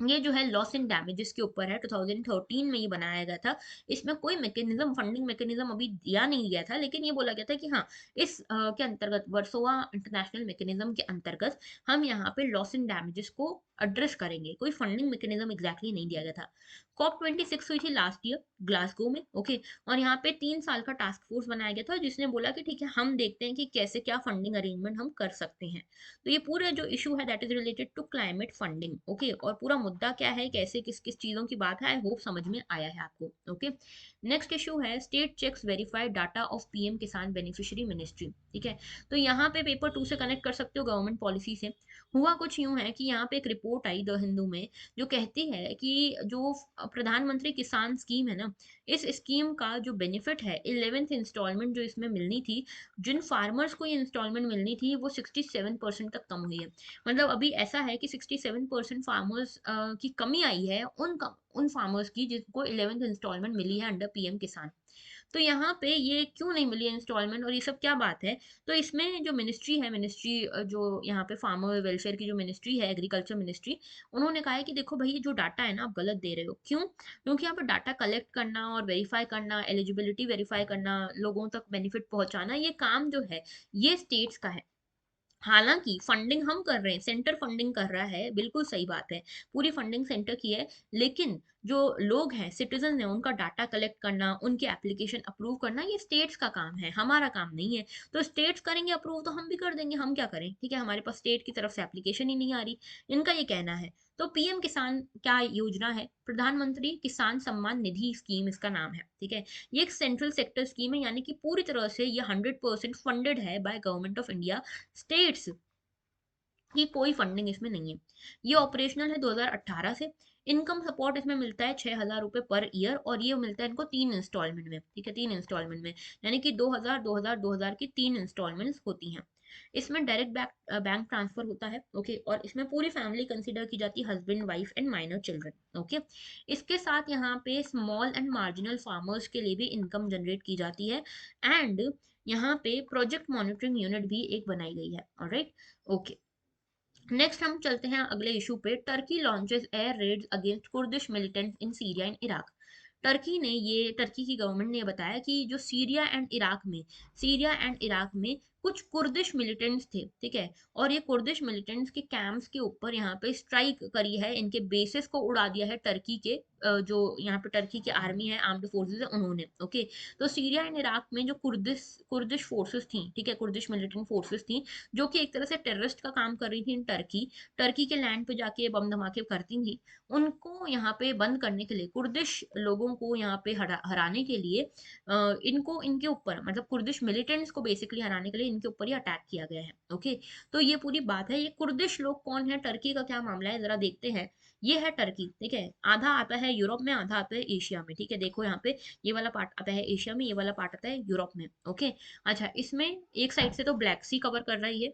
ये जो है लॉस एंड डैमेजेस के ऊपर है, 2013 में ये बनाया गया था। इसमें कोई मैकेनिज्म, फंडिंग मैकेनिज्म अभी दिया नहीं गया था, लेकिन ये बोला गया था कि हाँ, इस के अंतर्गत, वर्सोवा इंटरनेशनल मैकेनिज्म के अंतर्गत हम यहाँ पे लॉस एंड डैमेजेस को एड्रेस करेंगे, कोई फंडिंग मैकेनिज्म एग्जैक्टली नहीं दिया गया था। कॉप 26 हुई थी लास्ट ईयर ग्लासगो में, ओके, और यहाँ पे 3 साल का टास्क फोर्स बनाया गया था, जिसने बोला कि ठीक है, हम देखते हैं कि कैसे क्या फंडिंग अरेंजमेंट हम कर सकते हैं। तो ये पूरा जो इशू है that is related to climate funding, okay, और पूरा मुद्दा क्या है, कैसे किस किस चीजों की बात है, आई होप समझ में आया है आपको, ओके। नेक्स्ट इशू है state checks verified data of PM Kisan beneficiary ministry, ठीक है। तो यहाँ पे पेपर 2 से कनेक्ट कर सकते हो गवर्नमेंट पॉलिसी से। हुआ कुछ यूं है कि यहाँ पे एक रिपोर्ट आई द हिंदू में, जो कहती है कि जो प्रधानमंत्री किसान स्कीम है ना, इस स्कीम का जो बेनिफिट है, 11th इंस्टॉलमेंट जो इसमें मिलनी थी, जिन फार्मर्स को ये इंस्टॉलमेंट मिलनी थी, वो 67% तक कम हुई है। मतलब अभी ऐसा है कि 67% फार्मर्स की कमी आई है, उन फार्मर्स की जिनको 11th इंस्टॉलमेंट मिली है अंडर पीएम किसान। तो यहाँ पे ये क्यों नहीं मिली इंस्टॉलमेंट, और ये सब क्या बात है। तो इसमें जो मिनिस्ट्री है, मिनिस्ट्री जो यहाँ पे फार्मर वेलफेयर की जो मिनिस्ट्री है, एग्रीकल्चर मिनिस्ट्री, उन्होंने कहा है कि देखो भाई, ये जो डाटा है ना, आप गलत दे रहे हो। क्यों? क्योंकि यहाँ पे डाटा कलेक्ट करना और वेरीफाई करना, एलिजिबिलिटी वेरीफाई करना, लोगों तक बेनिफिट पहुंचाना, ये काम जो है, ये स्टेट्स का है। हालांकि फंडिंग हम कर रहे हैं, सेंटर फंडिंग कर रहा है, बिल्कुल सही बात है, पूरी फंडिंग सेंटर की है, लेकिन जो लोग हैं, सिटीजन हैं, उनका डाटा कलेक्ट करना, उनके एप्लीकेशन अप्रूव करना, ये स्टेट्स का काम है, हमारा काम नहीं है। तो स्टेट्स करेंगे अप्रूव तो हम भी कर देंगे, हम क्या करें, ठीक है, हमारे पास स्टेट की तरफ से एप्लीकेशन ही नहीं आ रही, इनका ये कहना है। तो पीएम किसान क्या योजना है, प्रधानमंत्री किसान सम्मान निधि स्कीम इसका नाम है, ठीक है। ये एक सेंट्रल सेक्टर स्कीम है, यानी कि पूरी तरह से ये 100% फंडेड है by government of India. States की कोई फंडिंग इसमें नहीं है। ये ऑपरेशनल है 2018 से। इनकम सपोर्ट इसमें मिलता है 6,000 रुपये पर ईयर, और ये मिलता है इनको 3 इंस्टॉलमेंट में, ठीक है, 3 इंस्टॉलमेंट में, यानी कि 2,000 2,000 2,000 की 3 इंस्टॉलमेंट्स होती हैं। इसमें डायरेक्ट बैंक ट्रांसफर होता है, ओके, और इसमें पूरी फैमिली कंसीडर की जाती है, husband wife and minor children, okay. इसके साथ यहाँ पे स्मॉल एंड मार्जिनल फार्मर्स के लिए भी इनकम जनरेट की जाती है, एंड यहाँ पे प्रोजेक्ट मॉनिटरिंग यूनिट भी एक बनाई गई है, ऑलराइट, ओके। नेक्स्ट हम चलते हैं अगले इशू पे, Turkey launches air Reds against Kurdish militants in Syria and Iraq. Turkey की गवर्नमेंट ने बताया कि जो सीरिया एंड इराक में कुछ कुर्दिश मिलिटेंट्स थे, ठीक है, और ये कुर्दिश मिलिटेंट्स के कैंप्स के ऊपर यहाँ पे स्ट्राइक करी है, इनके बेसिस को उड़ा दिया है टर्की के, जो यहाँ पे टर्की की आर्मी है, आर्म्ड फोर्सेस है, उन्होंने, ओके। तो सीरिया एंड इराक में जो कुर्दिश कुर्दिश फोर्सेस थी, ठीक है, कुर्दिश मिलिटेंट फोर्सेस थी, जो कि एक तरह से टेररिस्ट का काम कर रही थी इन टर्की के लैंड पे जाके बम धमाके करती थी, उनको यहाँ पे बंद करने के लिए, कुर्दिश लोगों को यहाँ पे हराने के लिए, इनको इनके ऊपर, मतलब कुर्दिश मिलिटेंट्स को बेसिकली हराने के लिए इनके ऊपर ही अटैक किया गया है, ओके। तो ये पूरी बात है। ये कुर्दिश लोग कौन है, टर्की का क्या मामला है, जरा देखते हैं। ये है टर्की, ठीक है, आधा आता है यूरोप में, आधा आता है एशिया में, ठीक है, देखो यहाँ पे, ये वाला पार्ट आता है एशिया में, ये वाला पार्ट आता है यूरोप में, ओके। अच्छा, इसमें एक साइड से तो ब्लैक सी कवर कर रही है,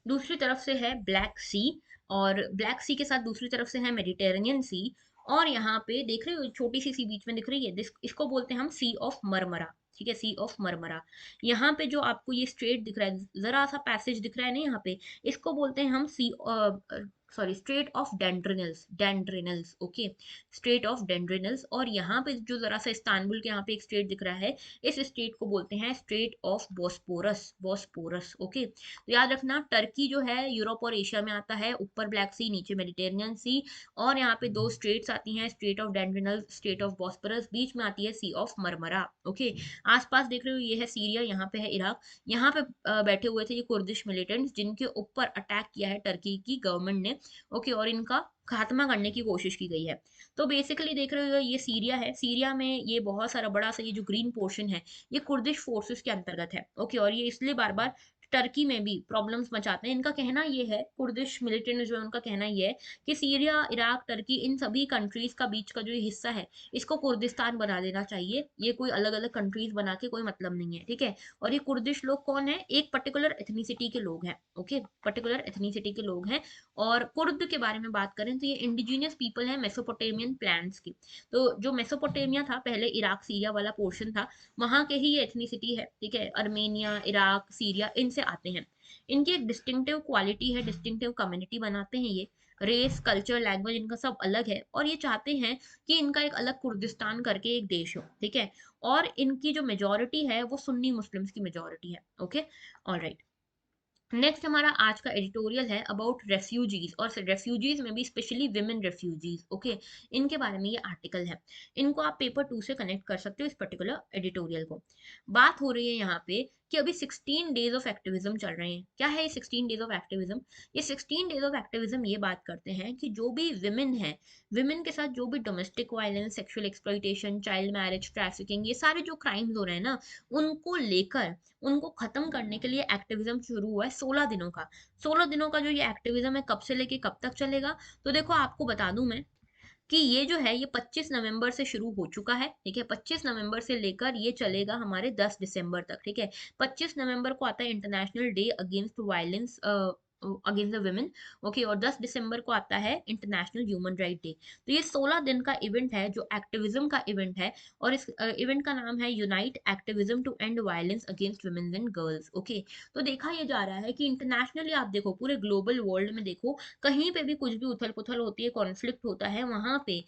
दूसरी तरफ से है ब्लैक सी, और ब्लैक सी के साथ दूसरी तरफ से है मेडिटेरेनियन सी, और यहाँ पे देख रहे हो छोटी सी बीच में दिख रही है, इसको बोलते हैं हम सी ऑफ मरमरा, ठीक है, सी ऑफ मरमरा। यहाँ पे जो आपको ये स्ट्रेट दिख रहा है, जरा सा पैसेज दिख रहा है ना यहाँ पे, इसको बोलते हैं हम sorry strait of Dardanelles, Dardanelles, okay, strait of Dardanelles. और यहाँ पे जो जरा सा इस्तांबुल के यहाँ पे एक स्ट्रेट दिख रहा है, इस स्ट्रेट को बोलते हैं strait of Bosporus, Bosporus, okay. तो याद रखना टर्की जो है यूरोप और एशिया में आता है, ऊपर ब्लैक सी, नीचे मेडिटेरियन सी, और यहाँ पे दो स्ट्रेट्स आती हैं, strait of Dardanelles, strait of Bosporus, बीच में आती है सी ऑफ मरमरा, ओके। आसपास देख रहे हो ये है सीरिया, यहाँ पे है इराक, यहाँ पे बैठे हुए थे ये कुर्दिश मिलिटेंट्स जिनके ऊपर अटैक किया है टर्की की गवर्नमेंट ने, ओके, और इनका खात्मा करने की कोशिश की गई है। तो बेसिकली देख रहे हो ये सीरिया है, सीरिया में ये बहुत सारा बड़ा सा ये जो ग्रीन पोर्शन है ये कुर्दिश फोर्सेस के अंतर्गत है, ओके। और ये इसलिए बार बार टर्की में भी प्रॉब्लम्स मचाते हैं। इनका कहना ये है, कुर्दिश मिलिटेंट जो है उनका कहना ये है कि सीरिया, इराक, टर्की, इन सभी कंट्रीज का बीच का जो ये हिस्सा है इसको कुर्दिस्तान बना देना चाहिए, ये कोई अलग अलग कंट्रीज बना के कोई मतलब नहीं है, ठीक है। और ये कुर्दिश लोग कौन है, एक पर्टिकुलर एथनिसिटी के लोग हैं, ओके, पर्टिकुलर एथनिसिटी के लोग हैं। और कुर्द के बारे में बात करें तो ये इंडिजिनियस पीपल है मेसोपोटामियन प्लांट्स की। तो जो मेसोपोटामिया था पहले, इराक सीरिया वाला पोर्शन था, वहां के ही ये एथनिसिटी है, ठीक है। अर्मेनिया, इराक, सीरिया, इनसे आते हैं। इनकी एक डिस्टिंक्टिव क्वालिटी है, डिस्टिंक्टिव कम्युनिटी बनाते हैं ये, रेस, कल्चर, लैंग्वेज इनका सब अलग है, और ये चाहते हैं कि इनका एक अलग कुर्दिस्तान करके एक देश हो, ठीक है। और इनकी जो मेजोरिटी है वो सुन्नी मुस्लिम्स की मेजोरिटी है, ओके, ऑलराइट। नेक्स्ट हमारा आज का एडिटोरियल है अबाउट रेफ्यूजीज, और रेफ्यूजीज में भी स्पेशली विमेन रेफ्यूजीज, ओके, इनके बारे में ये आर्टिकल है। इनको आप पेपर 2 से कनेक्ट कर सकते हो इस पर्टिकुलर एडिटोरियल को। बात हो रही है यहाँ पे कि अभी 16 डेज ऑफ एक्टिविज्म चल रहे हैं। क्या है ये 16 डेज ऑफ एक्टिविज्म? ये 16 डेज ऑफ एक्टिविज्म ये बात करते हैं कि जो भी विमेन है, विमेन के साथ जो भी domestic violence, sexual exploitation, child marriage, trafficking, ये सारे जो क्राइम्स हो रहे हैं ना, उनको लेकर, उनको खत्म करने के लिए एक्टिविज्म शुरू हुआ है 16 दिनों का। 16 दिनों का जो ये एक्टिविज्म है, कब से लेके कब तक चलेगा? तो देखो आपको बता दूं मैं कि ये जो है ये 25 नवंबर से शुरू हो चुका है, ठीक है। 25 नवंबर से लेकर ये चलेगा हमारे 10 दिसंबर तक, ठीक है। 25 नवंबर को आता है international day against violence against the women, okay. और 10 दिसंबर को आता है इंटरनेशनल ह्यूमन राइट डे। तो ये 16 दिन का इवेंट है जो एक्टिविज्म का इवेंट है, और इस इवेंट का नाम है unite activism to end violence against women and girls, okay. तो देखा ये जा रहा है कि इंटरनेशनली आप देखो, पूरे ग्लोबल वर्ल्ड में देखो, कहीं पे भी कुछ भी उथल पुथल होती है, कॉन्फ्लिक्ट होता है, वहां पे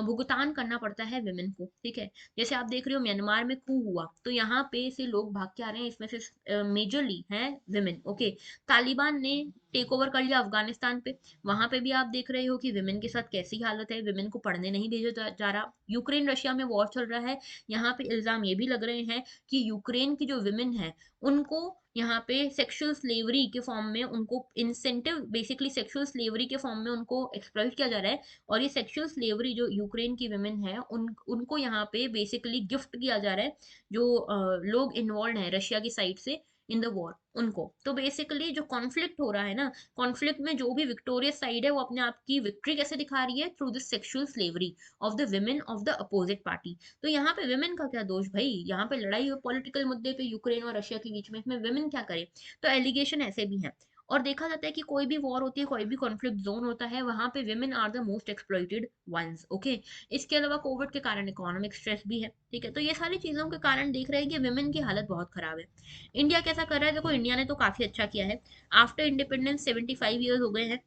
भुगतान करना पड़ता है विमेन को, ठीक है। जैसे आप देख रहे हो म्यांमार में कू हुआ, तो यहाँ पे से लोग भाग के आ रहे हैं, इसमें से मेजरली हैं विमेन, ओके। तालिबान ने टेक ओवर कर लिया अफगानिस्तान पे, वहां पे भी आप देख रहे हो कि विमेन के साथ कैसी हालत है, विमेन को पढ़ने नहीं भेजा जा रहा। यूक्रेन रशिया में वॉर चल रहा है, यहाँ पे इल्जाम ये भी लग रहे हैं कि यूक्रेन की जो विमेन है उनको यहाँ पे सेक्सुअल स्लेवरी के फॉर्म में, उनको इंसेंटिव, बेसिकली सेक्सुअल स्लेवरी के फॉर्म में उनको एक्सप्लॉइट किया जा रहा है। और ये सेक्सुअल स्लेवरी जो यूक्रेन की विमेन है उनको यहाँ पे बेसिकली गिफ्ट किया जा रहा है, जो लोग इन्वॉल्व हैं रशिया की साइड से इन द वॉर उनको। तो बेसिकली जो कॉन्फ्लिक्ट हो रहा है ना, कॉन्फ्लिक्ट में जो भी विक्टोरियस साइड है वो अपने आप की विक्ट्री कैसे दिखा रही है, through this sexual slavery of the women of the opposite party. तो यहाँ पे विमेन का क्या दोष भाई, यहाँ पे लड़ाई हो पॉलिटिकल मुद्दे पे यूक्रेन और रशिया के बीच में, इसमें विमेन क्या करे? तो एलिगेशन ऐसे भी हैं। और देखा जाता है कि कोई भी वॉर होती है, कोई भी कॉन्फ्लिक्ट जोन होता है, वहां पे women are the most exploited ones, okay. इसके अलावा कोविड के कारण इकोनॉमिक स्ट्रेस भी है, ठीक है। तो ये सारी चीजों के कारण देख रहे हैं कि विमेन की हालत बहुत खराब है। इंडिया कैसा कर रहा है? देखो इंडिया ने तो काफी अच्छा किया है। आफ्टर इंडिपेंडेंस 75 ईयर्स हो गए हैं,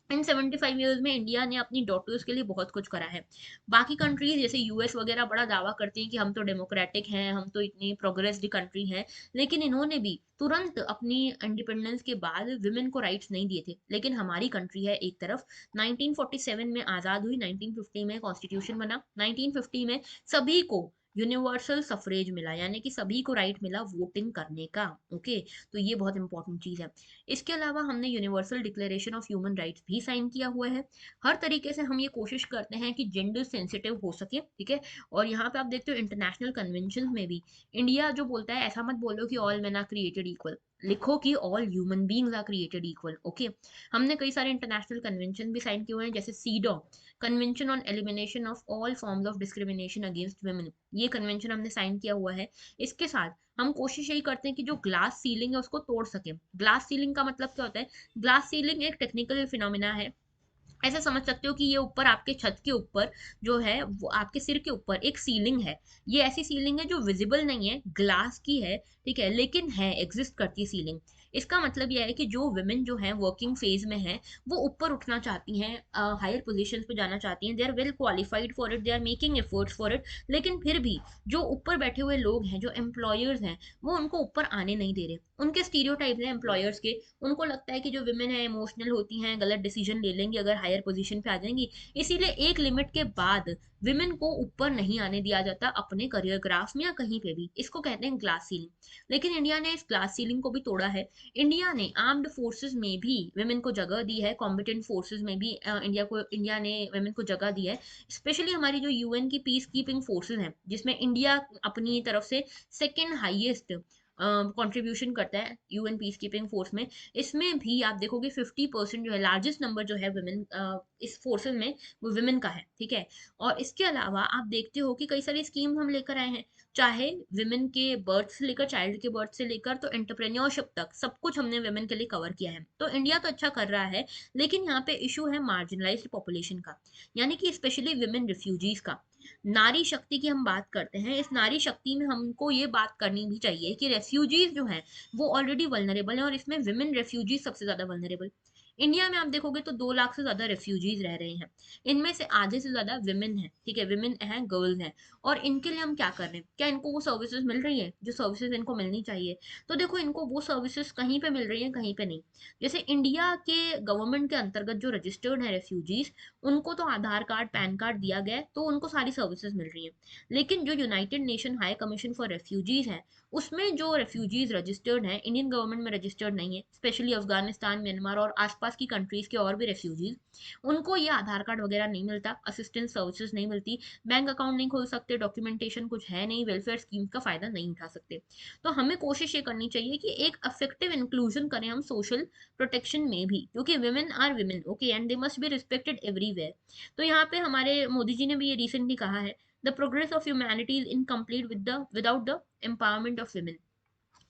इन 75 ईयर्स में इंडिया ने अपनी डॉटर्स के लिए बहुत कुछ करा है। बाकी कंट्रीज जैसे यूएस वगैरह बड़ा दावा करती हैं कि हम तो डेमोक्रेटिक हैं, हम तो इतनी प्रोग्रेस्ड कंट्री हैं, लेकिन इन्होंने भी तुरंत अपनी इंडिपेंडेंस के बाद विमेन को राइट्स नहीं दिए थे। लेकिन हमारी कंट्री है एक तरफ, 1947 में आज़ाद हुई, 1950 में कॉन्स्टिट्यूशन बना, 1950 में सभी को यूनिवर्सल सफरेज मिला, यानी कि सभी को राइट मिला वोटिंग करने का, ओके। तो ये बहुत इंपॉर्टेंट चीज है। इसके अलावा हमने universal declaration of human rights भी साइन किया हुआ है। हर तरीके से हम ये कोशिश करते हैं कि जेंडर सेंसिटिव हो सके, ठीक है। और यहाँ पे आप देखते हो इंटरनेशनल कन्वेंशन में भी इंडिया जो बोलता है, ऐसा मत बोलो कि all men are created equal, लिखो कि all human beings are created equal, okay. हमने कई सारे इंटरनेशनल कन्वेंशन भी साइन किए हुए हैं, जैसे CEDAW, convention on elimination of all forms of discrimination against women, ये कन्वेंशन हमने साइन किया हुआ है। इसके साथ हम कोशिश यही करते हैं कि जो ग्लास सीलिंग है उसको तोड़ सके। ग्लास सीलिंग का मतलब क्या होता है? ग्लास सीलिंग एक टेक्निकल फिनोमिना है। ऐसा समझ सकते हो कि ये ऊपर आपके छत के ऊपर जो है, वो आपके सिर के ऊपर एक सीलिंग है। ये ऐसी सीलिंग है जो विजिबल नहीं है, ग्लास की है, ठीक है, लेकिन है, एग्जिस्ट करती है सीलिंग। इसका मतलब यह है कि जो वुमेन जो है वर्किंग फेज में है, वो ऊपर उठना चाहती हैं, हायर पोजीशन पे जाना चाहती हैं, they are well qualified for it, they are making efforts for it, लेकिन फिर भी जो ऊपर बैठे हुए लोग हैं, जो एम्प्लॉयर्स हैं, वो उनको ऊपर आने नहीं दे रहे। उनके स्टीरियोटाइप हैं एम्प्लॉयर्स के, उनको लगता है कि जो वुमेन है इमोशनल होती हैं, गलत डिसीजन ले लेंगी अगर हायर पोजीशन पे आ जाएंगी, इसीलिए एक लिमिट के बाद विमेन को ऊपर नहीं आने दिया जाता अपने करियर ग्राफ में या कहीं पे भी। इसको कहते हैं ग्लास सीलिंग। लेकिन इंडिया ने इस ग्लास सीलिंग को भी तोड़ा है। इंडिया ने आर्म्ड फोर्सेस में भी वुमेन को जगह दी है, कॉम्बिटेंट फोर्सेस में भी इंडिया ने वुमेन को जगह दी है। स्पेशली हमारी जो यूएन की पीस कीपिंग फोर्सेस हैं, जिसमें इंडिया अपनी तरफ से सेकेंड हाईएस्ट कंट्रीब्यूशन करता है यूएन पीस कीपिंग फोर्स में, इसमें भी आप देखोगे 50% जो है, लार्जेस्ट नंबर जो है वुमेन इस फोर्सेस में, वो वुमेन का है, ठीक है। और इसके अलावा आप देखते हो कि कई सारी स्कीम हम लेकर आए हैं, चाहे विमेन के बर्थ से लेकर, चाइल्ड के बर्थ से लेकर तो एंटरप्रेन्योरशिप तक, सब कुछ हमने विमेन के लिए कवर किया है। तो इंडिया तो अच्छा कर रहा है, लेकिन यहाँ पे इशू है मार्जिनलाइज्ड पॉपुलेशन का, यानी कि स्पेशली विमेन रिफ्यूजीज का। नारी शक्ति की हम बात करते हैं, इस नारी शक्ति में हमको ये बात करनी भी चाहिए कि रेफ्यूजीज जो हैं वो ऑलरेडी वल्नरेबल हैं, और इसमें विमेन रेफ्यूजीज सबसे ज्यादा वल्नरेबल। इंडिया में आप देखोगे तो 2 लाख से ज्यादा रेफ्यूजीज रह रहे हैं, इनमें से आधे से ज्यादा विमेन है, ठीक है, विमेन हैं, गर्ल्स हैं। और इनके लिए हम क्या कर रहे हैं? क्या इनको वो सर्विसेज मिल रही है जो सर्विसेज इनको मिलनी चाहिए? तो देखो, इनको वो सर्विसेज कहीं पे मिल रही है, कहीं पे नहीं। जैसे इंडिया के गवर्नमेंट के अंतर्गत जो रजिस्टर्ड है रेफ्यूजीज, उनको तो आधार कार्ड, पैन कार्ड दिया गया है, तो उनको सारी सर्विसेज मिल रही हैं। लेकिन जो United nation high commission for refugees है, उसमें जो रेफ्यूजीज रजिस्टर्ड हैं, इंडियन गवर्नमेंट में रजिस्टर्ड नहीं है, स्पेशली अफगानिस्तान, म्यांमार और आसपास की कंट्रीज के और भी रेफ्यूजीज, उनको ये आधार कार्ड वगैरह नहीं मिलता, असिस्टेंस सर्विसेज नहीं मिलती, बैंक अकाउंट नहीं खोल सकते, डॉक्यूमेंटेशन कुछ है नहीं, वेलफेयर स्कीम का फायदा नहीं उठा सकते। तो हमें कोशिश ये करनी चाहिए कि एक अफेक्टिव इंक्लूजन करें हम सोशल प्रोटेक्शन में भी, क्योंकि women are women, okay, and they must be respected everywhere. तो यहाँ पे हमारे मोदी जी ने भी ये रिसेंटली कहा है, the progress of humanity is incomplete without the empowerment of women.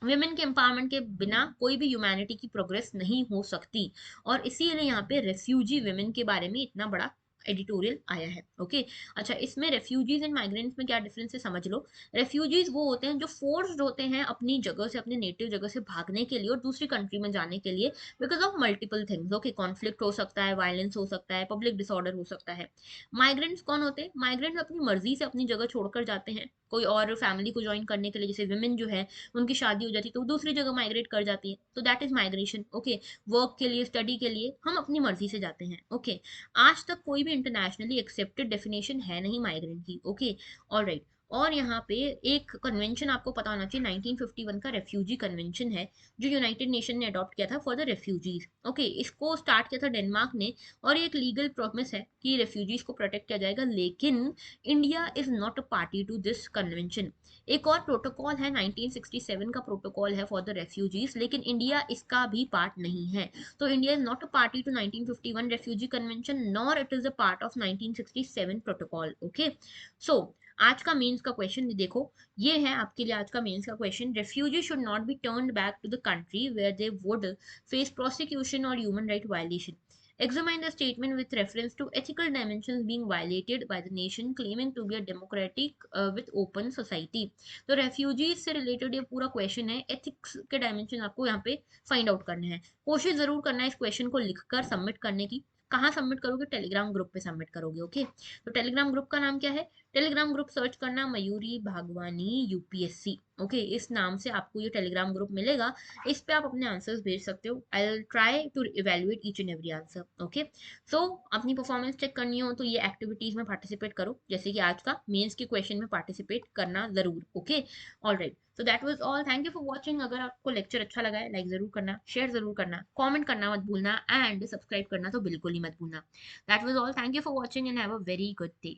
Women के एम्पावरमेंट के बिना कोई भी ह्यूमैनिटी की प्रोग्रेस नहीं हो सकती। और इसीलिए यहाँ पे रेफ्यूजी वुमेन के बारे में इतना बड़ा एडिटोरियल आया है, ओके। अच्छा, इसमें रेफ्यूजीज एंड माइग्रेंट्स में क्या डिफरेंस है समझ लो। रेफ्यूजीज वो होते हैं जो फोर्स्ड होते हैं अपनी जगह से, अपने नेटिव जगह से भागने के लिए और दूसरी कंट्री में जाने के लिए, because of multiple things, okay, conflict हो सकता है, वायलेंस हो सकता है, पब्लिक डिसऑर्डर हो सकता है। माइग्रेंट्स कौन होते हैं? माइग्रेंट्स अपनी मर्जी से अपनी जगह छोड़कर जाते हैं कोई और फैमिली को ज्वाइन करने के लिए, जैसे विमेन जो है उनकी शादी हो जाती है तो वो दूसरी जगह माइग्रेट कर जाती है, तो that is migration, okay. Work के लिए, स्टडी के लिए हम अपनी मर्जी से जाते हैं, ओके। आज तक कोई भी इंटरनेशनली एक्सेप्टेड डेफिनेशन है नहीं माइग्रेंट की, ओके, ऑलराइट। और यहाँ पे एक कन्वेंशन आपको पता होना चाहिए, 1951 का रेफ्यूजी कन्वेंशन है, जो यूनाइटेड नेशन ने अडॉप्ट किया था फॉर द रेफ्यूजीज, ओके। इसको स्टार्ट किया था डेनमार्क ने, और ये एक लीगल प्रॉमिस है कि रेफ्यूजीज को प्रोटेक्ट किया जाएगा, लेकिन India is not a party to this convention. एक और प्रोटोकॉल है 1967 का प्रोटोकॉल है फॉर द रेफ्यूजीज, लेकिन इंडिया इसका भी पार्ट नहीं है। तो India is not a party to 1951 refugee convention, nor it is a part of 1967 protocol, okay. So आज का मेंस का क्वेश्चन देखो, ये है आपके लिए आज का मेंस का question, refugee should not be turned back to the country where they would face prosecution और human right violation. Examine the statement with reference to ethical dimensions being violated by the nation claiming to be a democratic with open society। तो refugees से related ये पूरा question है, ethics के dimension आपको यहाँ पे फाइंड आउट करने हैं। कोशिश जरूर करना है इस क्वेश्चन को लिखकर सबमिट करने की। कहाँ सबमिट करोगे? टेलीग्राम ग्रुप पे सबमिट करोगे, ओके। तो टेलीग्राम ग्रुप का नाम क्या है? टेलीग्राम ग्रुप सर्च करना मयूरी भागवानी यूपीएससी, ओके, इस नाम से आपको ये टेलीग्राम ग्रुप मिलेगा। इस पे आप अपने आंसर्स भेज सकते हो, I will try to evaluate each and every answer, okay. So अपनी परफॉर्मेंस चेक करनी हो तो ये एक्टिविटीज में पार्टिसिपेट करो, जैसे कि आज का मेंस के क्वेश्चन में पार्टिसिपेट करना जरूर, okay. Alright, so that was all, thank you for watching. अगर आपको लेक्चर अच्छा लगा है, लाइक जरूर करना, शेयर जरूर करना, कमेंट करना मत भूलना, एंड सब्सक्राइब करना तो बिल्कुल ही मत भूलना। That was all, thank you for watching and have a very good day.